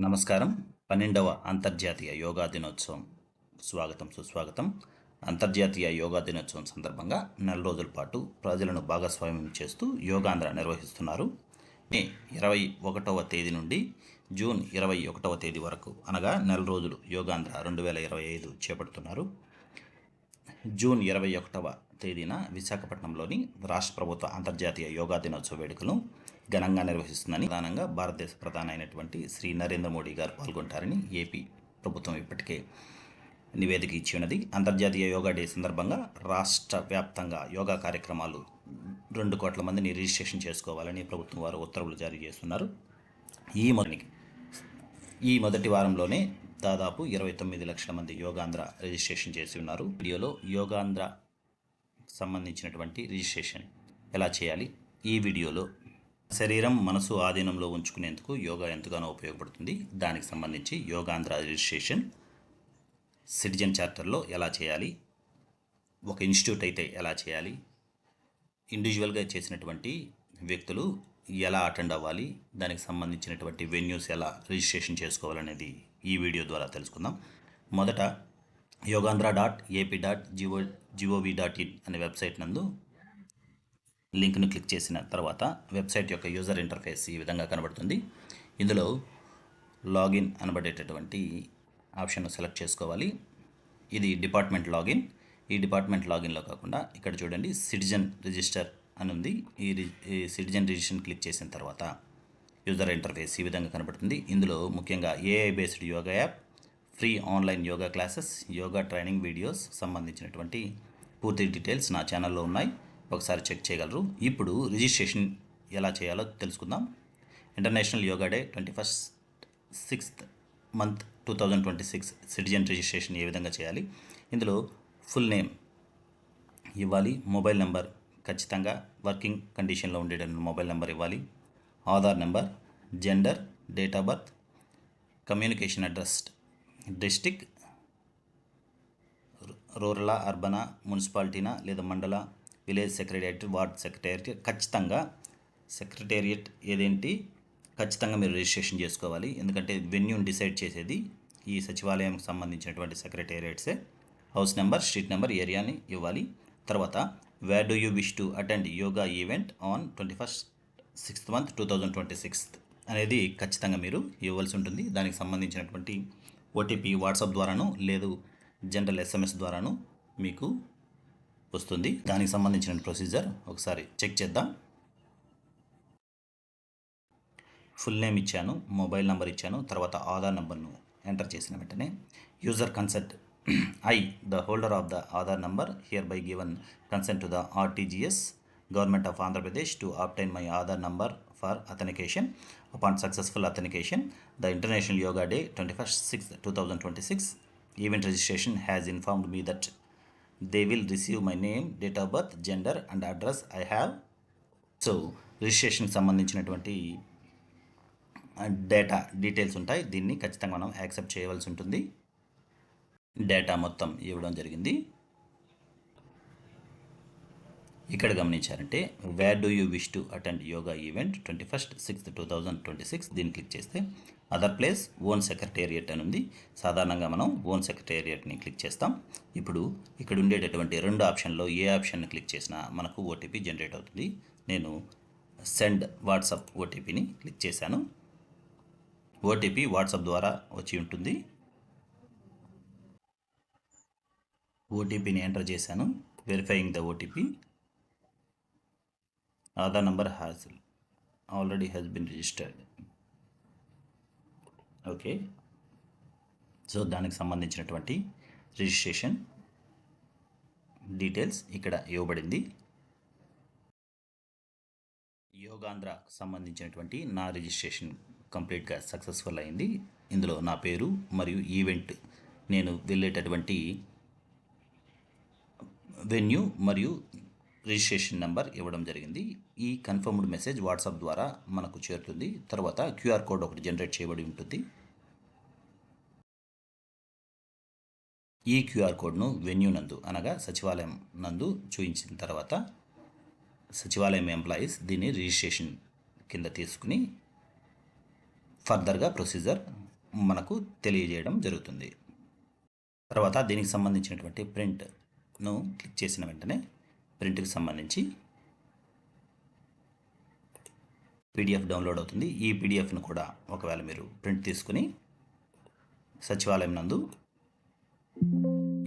నమస్కారం. 12వ అంతర్జాతీయ యోగా దినోత్సవం సుస్వాగతం. అంతర్జాతీయ యోగా దినోత్సవం సందర్భంగా నెల రోజుల పాటు ప్రజలను భాగస్వామ్యం చేస్తూ యోగాంధ్ర నిర్వహిస్తున్నారు. మే 21వ తేదీ నుండి జూన్ 21వ తేదీ వరకు అనగా నెల రోజులు యోగాంధ్ర 2025 చేపడుతున్నారు. జూన్ 21వ తేదీన విశాఖపట్నంలోని రాష్ట్ర ప్రభుత్వ అంతర్జాతీయ యోగా దినోత్సవ వేడుకలను ఘనంగా నిర్వహిస్తుందని ప్రధానంగా భారతదేశ ప్రధాని అయినటువంటి శ్రీ నరేంద్ర మోడీ గారు పాల్గొంటారని ఏపీ ప్రభుత్వం ఇప్పటికే నివేదిక ఇచ్చి ఉన్నది. అంతర్జాతీయ యోగా డే సందర్భంగా రాష్ట్ర వ్యాప్తంగా యోగా కార్యక్రమాలు 2 కోట్ల మందిని రిజిస్ట్రేషన్ చేసుకోవాలని ప్రభుత్వం వారు ఉత్తర్వులు జారీ చేస్తున్నారు. ఈ మొదటి వారంలోనే దాదాపు 29 లక్షల మంది యోగాంధ్ర రిజిస్ట్రేషన్ చేసి ఉన్నారు. వీడియోలో యోగాంధ్ర సంబంధించినటువంటి రిజిస్ట్రేషన్ ఎలా చేయాలి, ఈ వీడియోలో శరీరం మనసు ఆధీనంలో ఉంచుకునేందుకు యోగా ఎంతగానో ఉపయోగపడుతుంది, దానికి సంబంధించి యోగాంధ్ర రిజిస్ట్రేషన్ సిటిజన్ చార్టర్లో ఎలా చేయాలి, ఒక ఇన్స్టిట్యూట్ అయితే ఎలా చేయాలి, ఇండివిజువల్గా చేసినటువంటి వ్యక్తులు ఎలా అటెండ్ అవ్వాలి, దానికి సంబంధించినటువంటి వెన్యూస్ ఎలా రిజిస్ట్రేషన్ చేసుకోవాలనేది ఈ వీడియో ద్వారా తెలుసుకుందాం. మొదట yogandhra.ap.gov.in అనే వెబ్సైట్ నందు లింక్ను క్లిక్ చేసిన తర్వాత వెబ్సైట్ యొక్క యూజర్ ఇంటర్ఫేస్ ఈ విధంగా కనబడుతుంది. ఇందులో లాగిన్ అనబడేటటువంటి ఆప్షన్ను సెలెక్ట్ చేసుకోవాలి. ఇది డిపార్ట్మెంట్ లాగిన్. ఈ డిపార్ట్మెంట్ లాగిన్లో కాకుండా ఇక్కడ చూడండి సిటిజన్ రిజిస్టర్ అని ఉంది. ఈ సిటిజన్ రిజిస్ట్రేషన్ క్లిక్ చేసిన తర్వాత యూజర్ ఇంటర్ఫేస్ ఈ విధంగా కనబడుతుంది. ఇందులో ముఖ్యంగా AI based yoga app, free online yoga classes, yoga training videos సంబంధించినటువంటి పూర్తి డీటెయిల్స్ నా ఛానల్లో ఉన్నాయి, ఒకసారి చెక్ చేయగలరు. ఇప్పుడు రిజిస్ట్రేషన్ ఎలా చేయాలో తెలుసుకుందాం. International Yoga Day 6th month 2026 citizen registration ఏ విధంగా చేయాలి, ఇందులో ఫుల్ నేమ్ ఇవ్వాలి, మొబైల్ నెంబర్ ఖచ్చితంగా వర్కింగ్ కండిషన్లో ఉండే మొబైల్ నెంబర్ ఇవ్వాలి, Aadhaar number, gender, date of birth, communication address, district, rural, అర్బనా, మున్సిపాలిటీనా లేదా మండల, విలేజ్ సెక్రటేరియట్, వార్డ్ సెక్రటేరియట్, ఖచ్చితంగా సెక్రటేరియట్ ఏదేంటి ఖచ్చితంగా మీరు రిజిస్ట్రేషన్ చేసుకోవాలి. ఎందుకంటే వెన్యూని డిసైడ్ చేసేది ఈ సచివాలయంకి సంబంధించినటువంటి సెక్రటేరియట్సే. హౌస్ నెంబర్, స్ట్రీట్ నెంబర్, ఏరియాని ఇవ్వాలి. తర్వాత wear do you wish to attend yoga event on 6th month 2026 అనేది ఖచ్చితంగా మీరు ఇవ్వాల్సి ఉంటుంది. దానికి సంబంధించినటువంటి ఓటీపీ వాట్సాప్ ద్వారాను లేదు జనరల్ SMS ద్వారాను మీకు వస్తుంది. దానికి సంబంధించిన ప్రొసీజర్ ఒకసారి చెక్ చేద్దాం. ఫుల్ నేమ్ ఇచ్చాను, మొబైల్ నెంబర్ ఇచ్చాను, తర్వాత ఆధార్ నెంబర్ను ఎంటర్ చేసిన వెంటనే user consent I, the holder of the Aadhaar number, hereby given consent to the RTGS, Government of Andhra Pradesh, to obtain my Aadhaar number for authentication. Upon successful authentication, the International Yoga Day 21st 2026 event registration has informed me that they will receive my name, date of birth, gender and address I have. So రిజిస్ట్రేషన్కి సంబంధించినటువంటి data details ఉంటాయి, దీన్ని ఖచ్చితంగా మనం accept చేయవలసి ఉంటుంది. Data మొత్తం ఇవ్వడం జరిగింది. ఇక్కడ గమనించారంటే where do you wish to attend yoga event 21st 6th 2026 దీన్ని క్లిక్ చేస్తే అదర్ ప్లేస్ ఓన్ సెక్రటేరియట్ అని ఉంది. సాధారణంగా మనం ఓన్ సెక్రటేరియట్ని క్లిక్ చేస్తాం. ఇప్పుడు ఇక్కడ ఉండేటటువంటి 2 ఆప్షన్లో ఏ ఆప్షన్ని క్లిక్ చేసినా మనకు ఓటీపీ జనరేట్ అవుతుంది. నేను సెండ్ వాట్సాప్ ఓటీపీని క్లిక్ చేశాను. ఓటీపీ వాట్సాప్ ద్వారా వచ్చి ఉంటుంది. ఓటీపీని ఎంటర్ చేశాను. Verifying the OTP. Aadhaar number already has been registered. Okay, so దానికి సంబంధించినటువంటి రిజిస్ట్రేషన్ డీటెయిల్స్ ఇక్కడ ఇవ్వబడింది. యోగాంధ్రకు సంబంధించినటువంటి నా రిజిస్ట్రేషన్ కంప్లీట్గా సక్సెస్ఫుల్ అయింది. ఇందులో నా పేరు మరియు ఈవెంట్, నేను వెళ్ళేటటువంటి వెన్యూ మరియు రిజిస్ట్రేషన్ నెంబర్ ఇవ్వడం జరిగింది. ఈ కన్ఫర్మ్డ్ మెసేజ్ వాట్సాప్ ద్వారా మనకు చేరుతుంది. తర్వాత QR కోడ్ ఒకటి జనరేట్ చేయబడి ఉంటుంది. ఈ QR కోడ్ను వెన్యూ నందు అనగా సచివాలయం నందు చూపించిన తర్వాత సచివాలయం ఎంప్లాయీస్ దీన్ని రిజిస్ట్రేషన్ కింద తీసుకుని ఫర్దర్గా ప్రొసీజర్ మనకు తెలియజేయడం జరుగుతుంది. తర్వాత దీనికి సంబంధించినటువంటి ప్రింట్ను క్లిక్ చేసిన వెంటనే ప్రింట్కి సంబంధించి పీడిఎఫ్ డౌన్లోడ్ అవుతుంది. ఈ పీడిఎఫ్ను కూడా ఒకవేళ మీరు ప్రింట్ తీసుకుని సచివాలయం నందు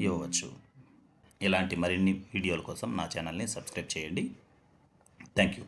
ఇవ్వవచ్చు. ఇలాంటి మరిన్ని వీడియోల కోసం నా ఛానల్ని సబ్స్క్రైబ్ చేయండి. Thank you.